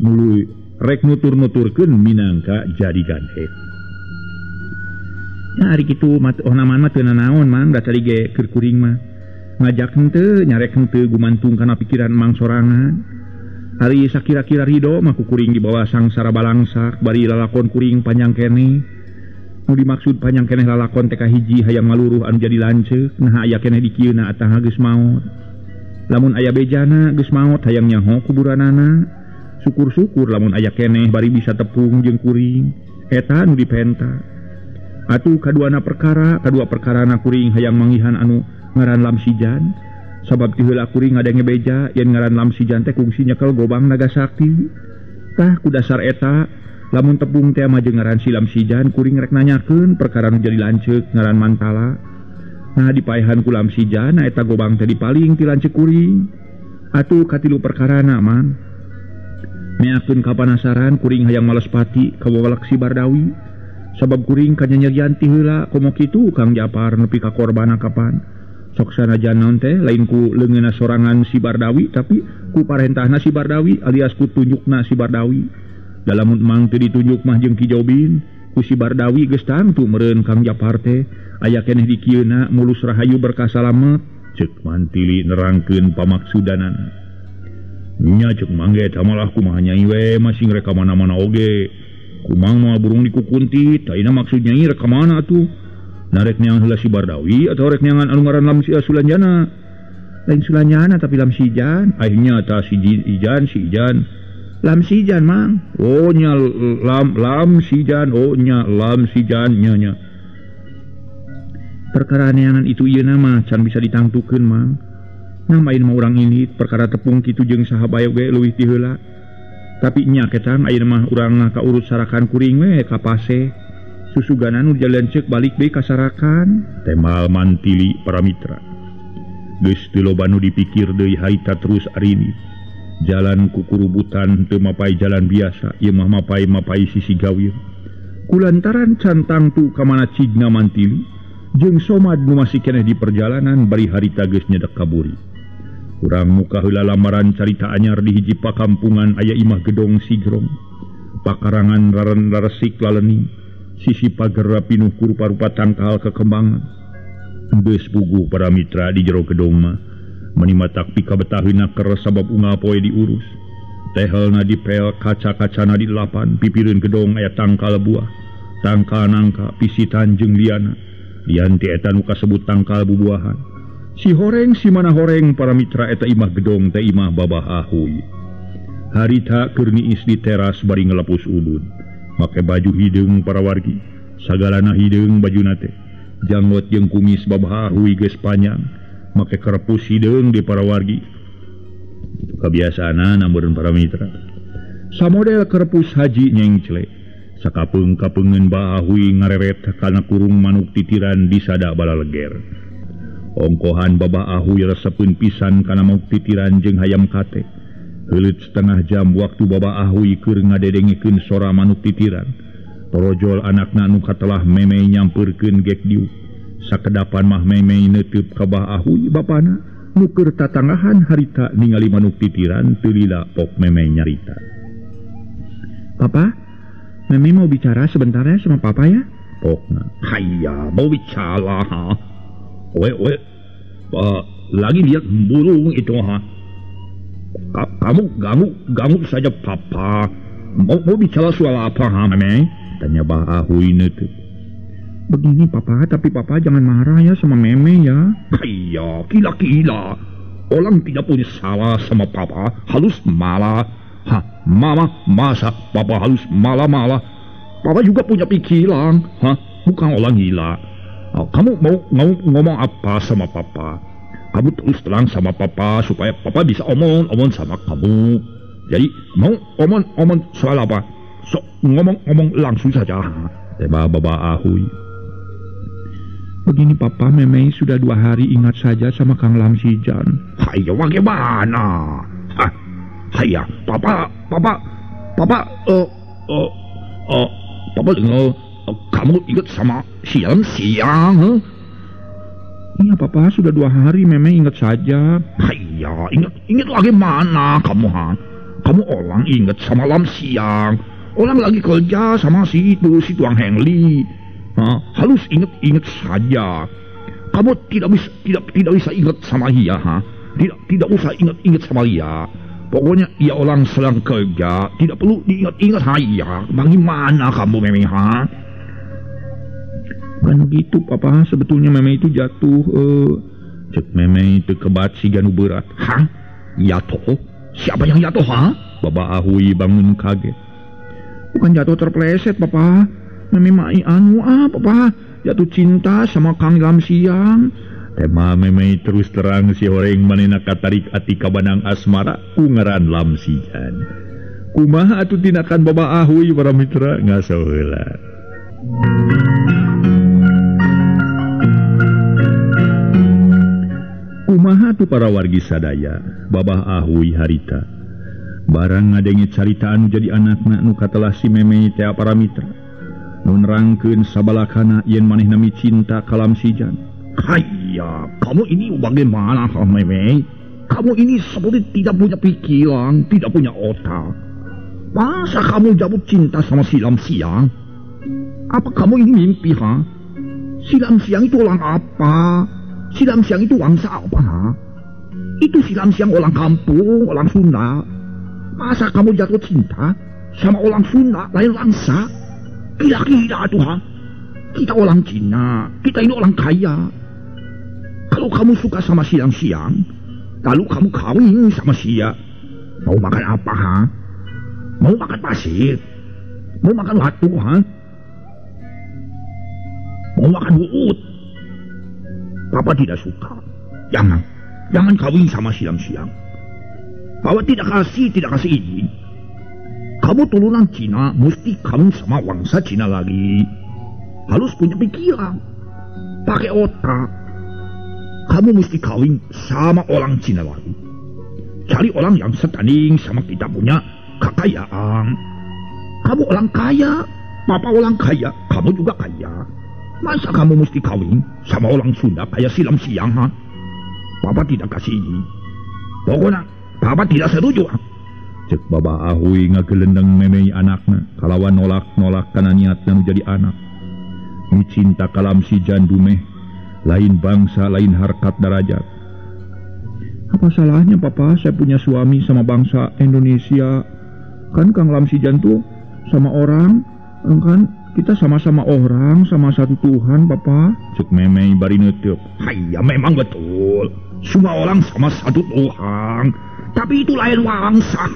nuluy rek nutur-nuturkeun minangka jadi gandhe. Ya ari kitu onaman mah teu nanaon Mang da tadi ge keur kuring mah ngajak henteu nyarek henteu gumantung kana pikiran Mang sorangan. Hari sakira-kira ridho mah ku kuring di bawah sangsara balangsak bari lalakon kuring panjang keneh. Nu dimaksud panjang keneh lalakon teh kahiji hayang maluruh anu jadi lanceuk, nah aya keneh di kieuna ataha geus maot. Lamun aya bejana geus maot hayang nyaho kuburanana. Syukur-syukur lamun aya keneh bari bisa tepung jeung kuring. Eta nu dipenta. Atuh kadua perkarana kuring hayang manggihan anu ngaran Lamsijan. Sabab ti heula kuring ngadenge beja yen ngaran Lamsijan teh kungsi nyekel gobang Nagasaki. Tah ku dasar eta lamun tepung teh mah jeung ngaran si Lamsijan kuring rek nanyakeun perkara nu jadi lanceuk ngaran Mantala. Nah dipaehan ku Lamsijan eta gobang teh dipaling ti lanceuk kuring. Atuh katilu perkarana Man. Meakeun kapanasaran kuring hayang males pati ka wawalak si Bardawi. Sabab kuring kanyanyerian ti heula komo kitu Kang Japar nepi ka korbana kapan. Sok sanajan naon teh lain ku leungeunna sorangan si Bardawi tapi ku parentahna si Bardawi alias ku tunjukna si Bardawi. Dalamun Mang teu ditunjuk mah jeung Ki Jobin ku si Bardawi geus tangtu meureun Kang Japar teh aya keneh di kieuna mulus rahayu berkah salamet ceuk mantili nerangkeun pamaksudanana. Nya ceuk mangge eta malah kumaha Nyai we masing rek ka mana-mana oge. Kumang mah burung dikukuntit ayeuna maksud Nyai rek ka mana atuh? Narek neangan heula si Bardawi atau rek neangan anu ngaran Sulanjana? Lain Sulanjana tapi Lamsijan. Akhirnya ta si Ijan. Lamsijan Mang. Oh nya Lamsijan. Oh nya Lamsijan nya. Perkara neangan itu ieu mah can bisa ditangtukeun Mang. Namain mah urang ini perkara tepung kitu jeung saha bae ge leuwih ti heula. Tapi nya ketang ayeuna mah urang kaurut sarakan kuring we ka pase. Susuganan nu jalan cek balik deui ka sarakan. Temal mantili para mitra. Geus teu loba nu dipikir deui harita terus arini. Jalan kukurubutan teu mapai jalan biasa, ieu mah mapai sisi gawir. Kulantaran can tangtu ka mana cigna mantili jeung somad nu masih keneh di perjalanan bari harita geus nyedek kaburi. Urang muka heula lamaran carita anyar di hiji pakampungan aya imah gedong sigrong. Pakarangan raresik laleni. Sisi pager pinuh ku rupa-rupa tangkal kekembangan. Geus puguh para mitra di jero gedong mah. Menimatak pika betahina ker sabab unggal poe diurus. Tehelna dipel kaca-kacana dilapan pipireun gedong aya tangkal buah. Tangkal nangka pisitan jeung liana. Lian ti eta nu kasebut tangkal bubuahan. Si horeng si mana horeng para mitra eta imah gedong teh imah Babah Ahuy. Harita keur niis di teras bari ngelepus ulun. Make baju hideung para wargi, sagalana hideung bajuna teh. Janggot jeung kumis Babah Ahuy geus panjang, make kerpus hideung di para wargi. Kabiasaana meureun para mitra. Samodel kerpus haji nyengcle. Sakapeung-kapeungeun Babah Ahuy ngareret kana kurung manuk titiran di sada balaleger. Ongkohan Babah Ahuy resepeun pisan kana manuk titiran jeung hayam kate. Heuleut setengah jam waktu Babah Ahuy keur ngadedengikeun sora manuk titiran. Torojol anakna anu katelah memei nyampeurkeun gek diuk. Sakedapan mah memei neuteup ka Babah Ahuy bapana nu keur tatanggahan harita ningali manuk titiran teu lila pok memei nyarita. Papa, Meme mau bicara sebentar ya sama Papa ya. Pokna, hayya mau bicara ha. Lagi lihat burung itu ha. Kamu ganggu saja Papa. Mau bicara soal apa ha Meme? Tanya Bah Ahui itu. Begini Papa, tapi Papa jangan marah ya sama Meme ya. Hayya, kila-kila. Orang tidak punya salah sama Papa, harus marah. Mama, masa Papa harus malah-malah? Papa juga punya pikiran, bukan orang gila. Kamu mau ngomong apa sama Papa? Kamu terus terang sama Papa supaya Papa bisa omong sama kamu. Jadi mau omong soal apa? Ngomong langsung saja. Baba Ahui. Begini Papa, Meme sudah 2 hari ingat saja sama Kang Lamsijan. Hayya, bagaimana? Hayya, Papa dengar kamu ingat sama siang. Iya Papa, sudah 2 hari Meme ingat saja. Hayya, ingat lagi mana kamu ha? Kamu orang ingat sama siang. Orang lagi kerja sama si Tuang Hengli. Harus ingat saja. Kamu tidak bisa ingat sama dia, Tidak usah ingat sama dia. Pokoknya ia orang sedang kerja, tidak perlu diingat dia. Bagaimana kamu Meme ha? Bukan begitu Papa, sebetulnya Meme itu jatuh. Cek Meme itu kebat si ganu berat. Jatuh? Siapa yang jatuh ha? Baba Ahui bangun kaget. Bukan jatuh terpleset Papa. Meme mai Papa, jatuh cinta sama Kang Lamsiang. Tema Meme terus terang si horeng manena katarik ati kabanang asmara ngaran Lamsian. Kumaha atuh tinakan Baba Ahui para mitra ngaso heula. Kumaha tuh para wargi sadaya, Babah Ahui harita. Barang ngadenge carita anu jadi anakna nu katelah si Meme teh para mitra. Nun rangkeun sabalakana yen manehna cinta ka Lamsijan. Hayya, kamu ini bagaimana Meme? Kamu ini seperti tidak punya pikiran, tidak punya otak. Masa kamu jatuh cinta sama si Lamsiang? Apa kamu ini mimpi ha? Si Lamsiang itu orang apa? Si Lamsiang itu bangsa apa? Itu si Lamsiang orang kampung, orang Sunda. Masa kamu jatuh cinta sama orang Sunda lain bangsa? Kira-kira tuh kita orang Cina, kita ini orang kaya. Kalau kamu suka sama si Lamsiang, lalu kamu kawin sama dia, mau makan apa Mau makan pasir? Mau makan watu Mau makan buut? Papa tidak suka. Jangan kawin sama si Lamsiang. Papa tidak kasih izin. Kamu turunan Cina, mesti kawin sama bangsa Cina lagi. Harus punya pikiran, pakai otak. Kamu mesti kawin sama orang Cina lagi. Cari orang yang setanding sama kita punya kekayaan. Kamu orang kaya, Papa orang kaya, kamu juga kaya. Masa kamu mesti kawin sama orang Sunda kayak si Lamsiang Papa tidak kasih izin. Pokoknya Papa tidak setuju Cek Baba Ahui ngagelendeng Meme anakna kalawan nolak karena niatnya jadi anak. Ini cinta ka Lamsijan dumeh, lain bangsa, lain harkat darajat. Apa salahnya Papa saya punya suami sama bangsa Indonesia? Kan Kang Lamsijan tuh sama orang, kan kita sama-sama orang, sama satu Tuhan Papa. Cek Meme bari neuteuk. Hayya, memang betul. Semua orang sama satu Tuhan. Tapi itu lain bangsa,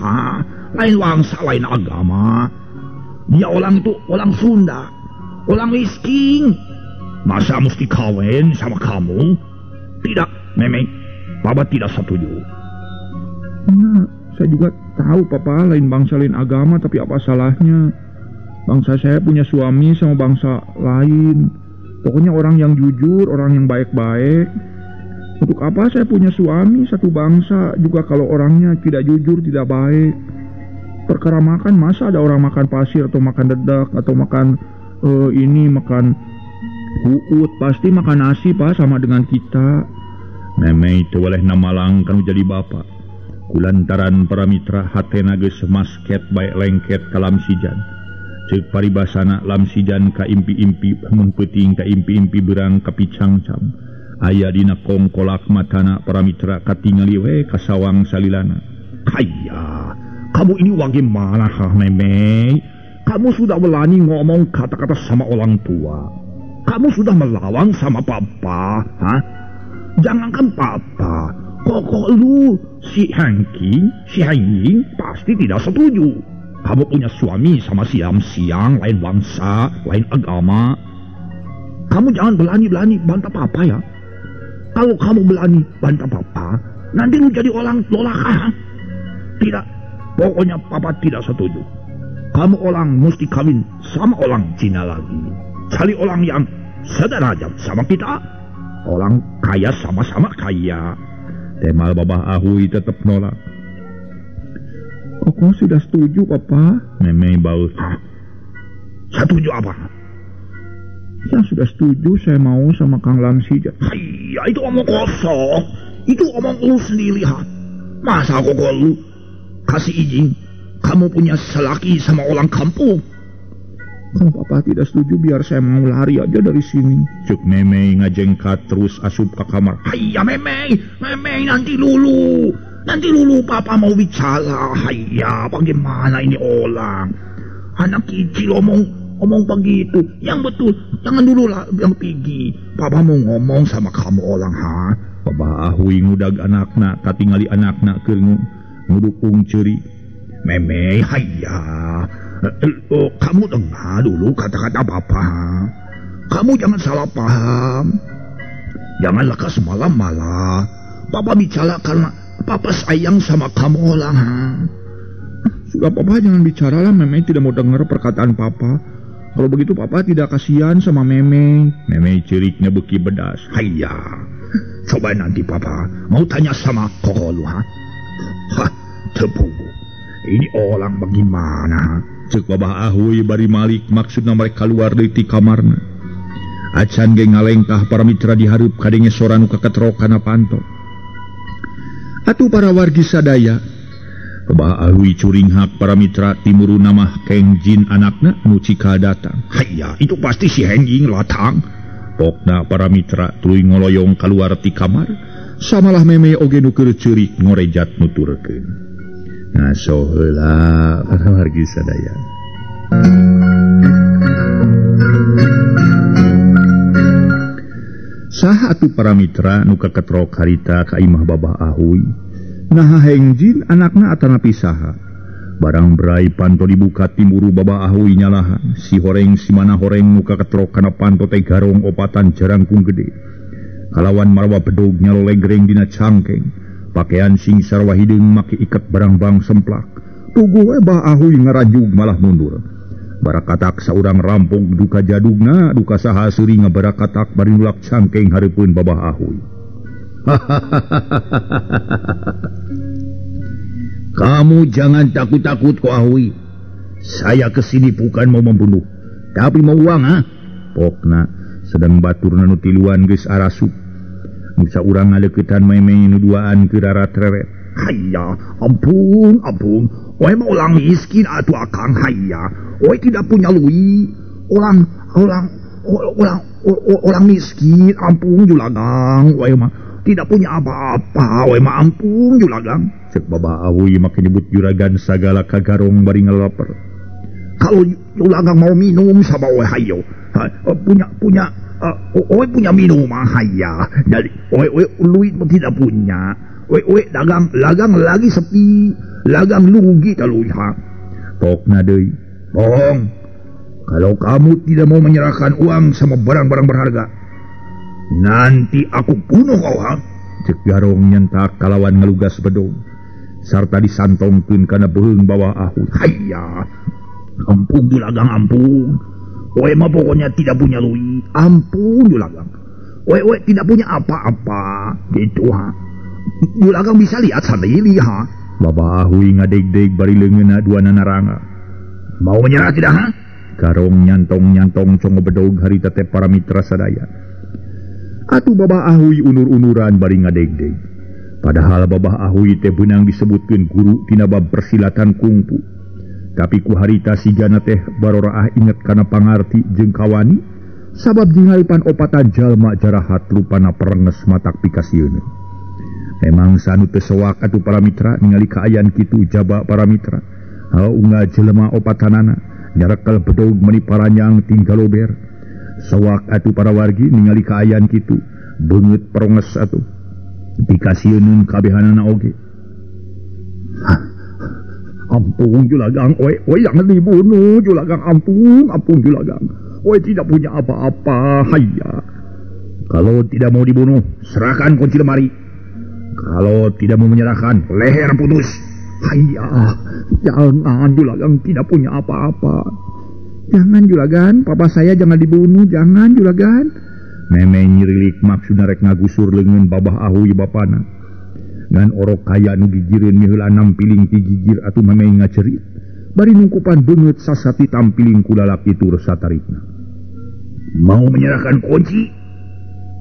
lain agama. Dia orang itu orang Sunda, orang miskin. Masa mesti kawin sama kamu? Tidak, Meme. Papa tidak setuju. Nah, saya juga tahu Papa lain bangsa lain agama, tapi apa salahnya? Bangsa saya punya suami sama bangsa lain. Pokoknya orang yang jujur, orang yang baik-baik. Untuk apa saya punya suami satu bangsa juga kalau orangnya tidak jujur, tidak baik. Perkara makan, masa ada orang makan pasir atau makan dedak atau makan makan buut. Pasti makan nasi Pak sama dengan kita. Meme itu boleh nama lang kan jadi bapak. Kulantaran para mitra hatena geus masket bae lengket ka Lamsijan. Ceuk paribasana Lamsijan ka impi-impi mun peuting ka impi-impi beurang ka picangcam. Aya dina kongkolak matana para mitra katingali we ka sawang salilana. Kaya, kamu ini bagaimana Memei? Kamu sudah berani ngomong kata-kata sama orang tua. Kamu sudah melawan sama papa, ha? Jangankan papa, kok lu si Hengking pasti tidak setuju. Kamu punya suami sama siang-siang, lain bangsa, lain agama. Kamu jangan berani-berani bantah papa ya. Kalau kamu berani bantah papa, nanti lu jadi orang lolaka. Tidak, pokoknya papa tidak setuju. Kamu orang mesti kawin sama orang Cina lagi. Cari orang yang sederajat sama kita. Orang kaya sama-sama kaya. Temal Babah Ahui tetap nolak. Koko sudah setuju, Papa. Memei baut. Setuju apa? Ya sudah setuju, saya mau sama Kang Lamsijan. Iya, itu omong kosong. Itu omong lu sendiri, ha. Masa Koko lu kasih izin kamu punya selaki sama orang kampung? Kalau Papa tidak setuju, biar saya mau lari aja dari sini. Cuk Memei ngajengkat terus asup ke kamar. Hayya Memei, nanti dulu Papa mau bicara. Hayya, bagaimana ini orang? Anak kecil omong begitu. Yang betul, jangan dulu lah yang tinggi. Papa mau ngomong sama kamu orang, ha? Papa Ahui ngudag anakna, katingali anakna keur ngudukung ceuri. Memei, hayya. Kamu dengar dulu kata-kata Papa. Kamu jangan salah paham. Jangan lekas malam-malam. Papa bicara karena Papa sayang sama kamu orang. Sudah Papa jangan bicara lah. Memei tidak mau dengar perkataan Papa. Kalau begitu Papa tidak kasihan sama Memei. Memei ciriknya beki bedas. Hayya. Coba nanti Papa mau tanya sama Koko lu, ha? Hah, tepu. Ini orang bagaimana? Cek Babah Ahui bari malik maksudna mereka keluar dari kamarna. Acan ge ngalengkah para mitra dihareup kadenge sora nu kaketrok kana panto. Atuh para wargi sadaya. Babah Ahui curing hak para mitra timuru nama Keng Jin anakna nu cika datang. Hayya, itu pasti si Hengjing latang. Pokna para mitra tuluy ngoloyong keluar ti kamar. Samalah Memei oge nu keur ceurik ngorejat nuturkeun. Ngaso heula para wargi sadaya. Saha atuh para mitra nu kaketrok harita ka imah Babah Ahui. Nah Hengjin anakna atanapi saha. Barang berai panto dibuka timuru Babah Ahui nyalahan. Si horeng si mana horeng nu kaketrok kana panto teh garong opatan jarangkung gede. Kalawan marwa bedog nyalolegreng dina cangkeng. Pakaian sing sarwa hideung make ikat barang-barang semplak. Tugu we Bah Ahui ngarajug malah mundur. Barakatak saurang rampung duka jadugna, duka saha seuri ngabarakatak bari nulak cangkeng hareupeun Babah Ahui. Kamu jangan takut-takut Ko Ahui. Saya kesini bukan mau membunuh, tapi mau uang, ha? Pokna sedang baturna nu tiluan geus arasup. Musa urang ngaleuketan Memei nu duaan keur rarat-reret. Hayya, ampun. Oe mah ulang miskin atuh akang. Hayya, oe tidak punya lui. Orang miskin, ampun julagang. Oe mah tidak punya apa-apa. Oe mah ampun julagang. Cek Babah Ahui make nyebut juragan sagala kagarong bari ngalaper. Kalau julagang mau minum sama oe hayo. Oe punya minuman, hayya. Jadi oe luit tidak punya. Oe dagang lagi sepi, lagang lugi taluy, ha. Pokna deui. Bong. Kalau kamu tidak mau menyerahkan uang sama barang-barang berharga, nanti aku bunuh kau, ha. Cek garong nyentak kalawan ngelugas bedog. Sarta disantongkeun kana beheung Babah Ahui. Hayya. Ampun julagang, ampun. Oe mah pokoknya tidak punya lui. Ampun julagang. Oe tidak punya apa-apa. Gitu, ha. Julagang bisa lihat sendiri, ha. Babah Ahui ngadeg-deg bari leungeunna duana naranga. Mau menyerah tidak, ha? Garong nyantong congo bedog harita teh para mitra sadaya. Atuh Babah Ahui unur-unuran bari ngadeg-deg. Padahal Babah Ahuy teh benang disebutkeun guru tina bab persilatan kungfu. Tapi ku harita sigana teh baroraah inget kana pangarti jeung kawani sabab jingalipan opatan jalma jarahat rupana perenges matak pikasieun. Memang sanu teu sowak atuh para mitra ningali kaayaan kitu jaba para mitra. Unggah jelema opatanana nyarekel bedog meni paranyang tinggal lober. Sowak atuh para wargi ningali kaayaan kitu beungeut perenges atuh. Dikasieun kabehanana oge. Ampun Julagang, oi jangan dibunuh Julagang, ampun Julagang. Oi tidak punya apa-apa, hayya. Kalau tidak mau dibunuh, serahkan kunci lemari. Kalau tidak mau menyerahkan, leher putus. Hayya, jangan Julagang, tidak punya apa-apa. Jangan Julagan, papa saya jangan dibunuh, jangan Julagan. Meme nyirilik maksudna rek ngagusur leungeun Babah Ahuy bapana. Ngan orok kaya nu gigireun miheula nampiling ti gigir atuh meme ngacerit. Bari nungkupan beungeut sasati tampiling ku lalaki tur satarikna. Mau menyerahkan kunci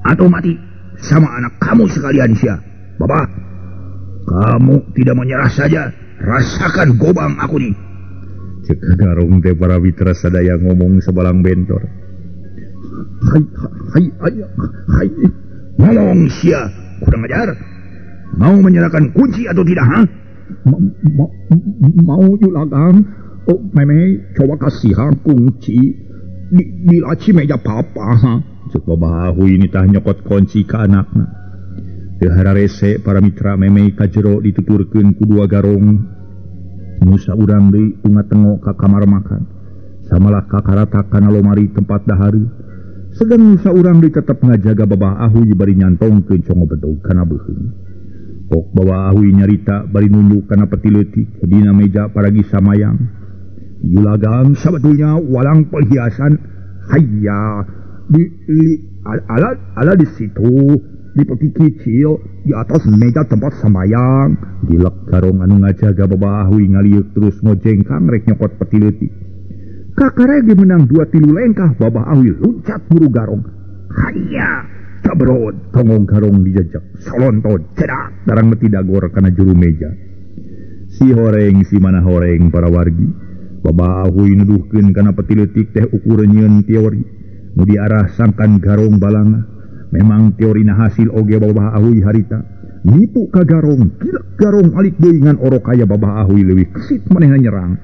atau mati sama anak kamu sekalian sia. Babah, kamu tidak menyerah saja, rasakan gobang aku nih. Cek garong teh para mitra sadaya ngomong sebalang bentor. Hai, ngomong sia, kurang ajar. Mau menyerahkan kunci atau tidak, ha? Mau Julagang. Oh, meme coba kasihan kunci di laci meja papa, ha? Cek Babah Ahuy ini tah nyokot kunci ke anakna. Teu hararese para mitra meme ka jero dituturkeun ku dua garong. Nu saurang deui ungat tengok ka kamar makan. Samalah kakarata kana lomari tempat dahari. Sedang saurang deui tetep ngajaga Babah Ahuy bari nyantongkeun congo bedog kana beuheung. Pok Babah Ahuy nyarita bari nunjuk kana peti leutik dina meja paragi samayang. Julagang sabetulnya walang perhiasan. Hayya, ala di situ di peti kecil di atas meja tempat samayang. Dilek garong anu ngajaga Babah Ahuy ngaliuk terus ngojengkang rek nyokot peti leutik. Kakarege menang 2-3 lengkah Babah Ahuy loncat buru garong. Hayya, cabrod tongong garong dijejak solonton cedak darang meti dagor kana juru meja. Si horeng si mana horeng para wargi. Babah Ahuy nuduhkeun kana peti leutik teh ukureun teori nu diarah sangkan garong balanga. Memang teorina hasil oge Babah Ahuy harita. Nipu ka garong, kilek garong alik deui ngan orok kaya Babah Ahuy leuwih kesit manehna nyerang.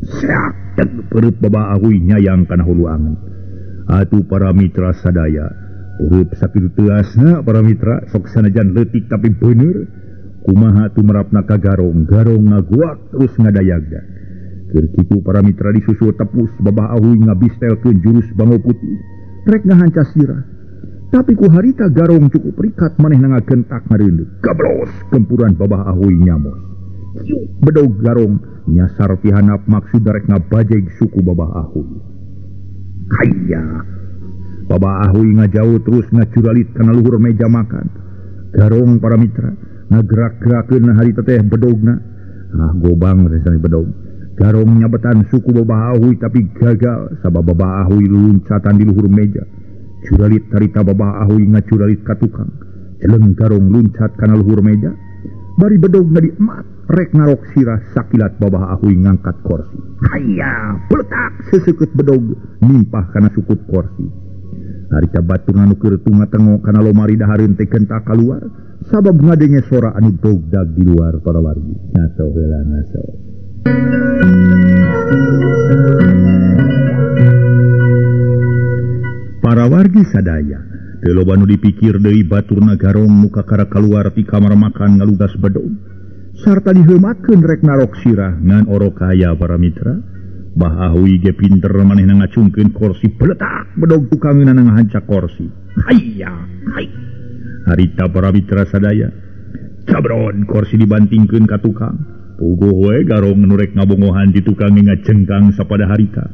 Seak teg perut Babah Ahuy nyayang kana huluangan. Atuh para mitra sadaya, urip sakitu teasna para mitra sok sanajan leutik tapi bener. Kumaha tumrapna ka garong ngaguak terus ngadayagda. Keur kitu para mitra disusul tepus Babah Ahuy ngabistelkeun jurus bango putih rek ngahancas sirah. Tapi ku harita garong cukup rikat manehna ngagentak ngareundeuk. Gablos gempuran Babah Ahuy nyamos. Yuk bedog garong nyasar ti handap maksud rek ngabajeg suku Babah Ahuy. Hayya, Babah Ahuy ngajauh terus ngacuralit kana luhur meja makan. Garong para mitra ngagerak-gerakeun harita teh bedogna. Gobang resani bedog. Garong nyabetan suku Babah Ahuy tapi gagal sabab Babah Ahuy luncatan di luhur meja. Curalit harita Babah Ahuy ngacuralit ka tukang. Celeng garong luncat kana luhur meja. Bari bedog ngadi emat rek ngarok sirah sakilat Babah Ahuy ngangkat kursi. Hayya, peletak seseukeut bedog nimpah kana sukut kursi. Harita batur anu keur tunga tengok kana lomari dahareun teh kentak kaluar sabab ngadenge sora anu dogdag di luar para wargi. Ngaso heula ngaso. Para wargi sadaya teu loba nu dipikir deui baturna garong muka kara kaluar ti kamar makan ngalugas bedog sarta diheumatkeun rek narok sirah ngan orok kaya para mitra. Bah Ahuy ge pinter manehna ngacungkeun kursi beletak bedog tukangeunna ngahancak kursi. Hayya, hay. Harita para mitra sadaya cabron kursi dibantingkeun ka tukang. Puguh we garong nu rek ngabongohan di tukang ngacengkang sapada harita.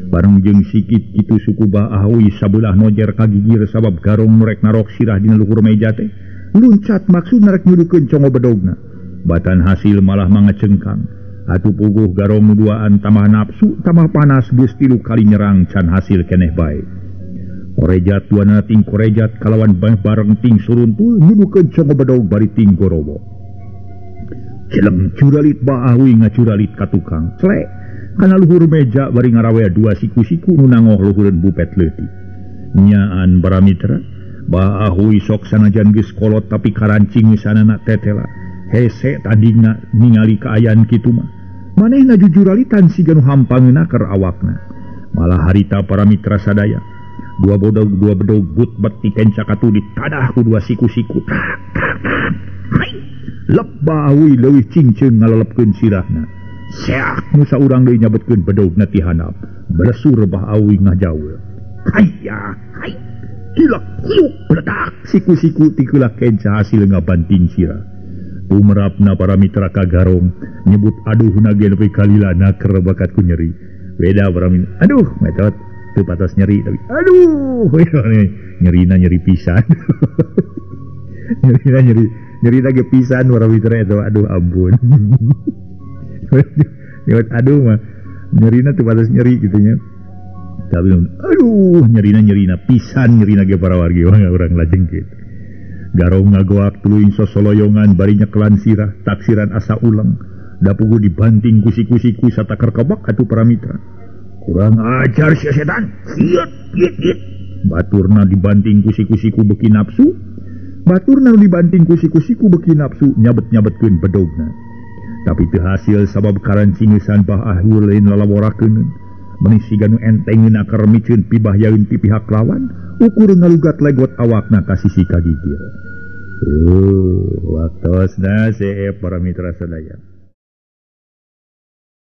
Bareng jeung sikit kitu suku Bah Ahuy sabelah nojer kagigir sabab garong nu rek narok sirah dina luhur meja teh luncat maksudna rek nyudukeun congo bedogna. Batan hasil malah mangacengkang. Atuh puguh garong nu duaan tambah nafsu tambah panas geus 3 kali nyerang can hasil keneh bae. korejat duana ting korejat kalawan bareng ting suruntul nyudukeun congo bedog bari ting gorowo. Celeng curalit baawi ngacuralit ka tukang. Clek kana luhur meja bari ngarawe dua siku-siku nu nangoh luhureun bupet leutik. Nyaan Paramitra baahui sok sanajan geus kolot tapi karancing misanana tetela. Hese tandingna ningali kaayaan kitu mah. Manehna jujuralitan siga nu hampangeuna keur awakna. Malah harita Paramitra sadaya. Dua bedog but kenca katu ditadah ku dua siku-siku. Hai. Lebbawi leuwih cingceung ngalelepkeun sirahna. Seak nu saurang deui nyabetkeun bedogna ti handap. Beresur baawi ngajaweul. Hayya, hai. Hilak hiuk bledak siku-siku ti keula kenca hasil ngabanting sirah. Tumrapna Paramitra ka garong nyebut aduh nage nepi kalilana keur bakat ku nyeri. Beda Paramitra. Aduh, metot teu patos nyeri tapi aduh, nyerina nyeri pisan. nyeri lagi pisan Paramitra eta aduh ampun. Nyebut aduh mah nyerina teu patos nyeri gitu nya. Tapi aduh nyerina pisan nyerina ge para wargi urang lajeng kitu. Garong ngagoak tuluing sosoloyongan bari nyekelan sirah taksiran asa ulang dapugu dibanting kusi-kusiku satakar kebak atuh Paramitra. Kurang ajar si setan. Siet. Baturna dibanting kusi-kusiku beki nafsu. Baturna dibanting kusi-kusiku beki nafsu nyabet-nyabetkeun bedogna. Tapi teu hasil sabab karancingesan bah ahul lain lalaborakeun. Menih siga nu entengeun akar miceun pibahyaeun ti pihak lawan ukur ngalugat legot awakna ka sisi kagigir. Waktosna Paramitra sadaya.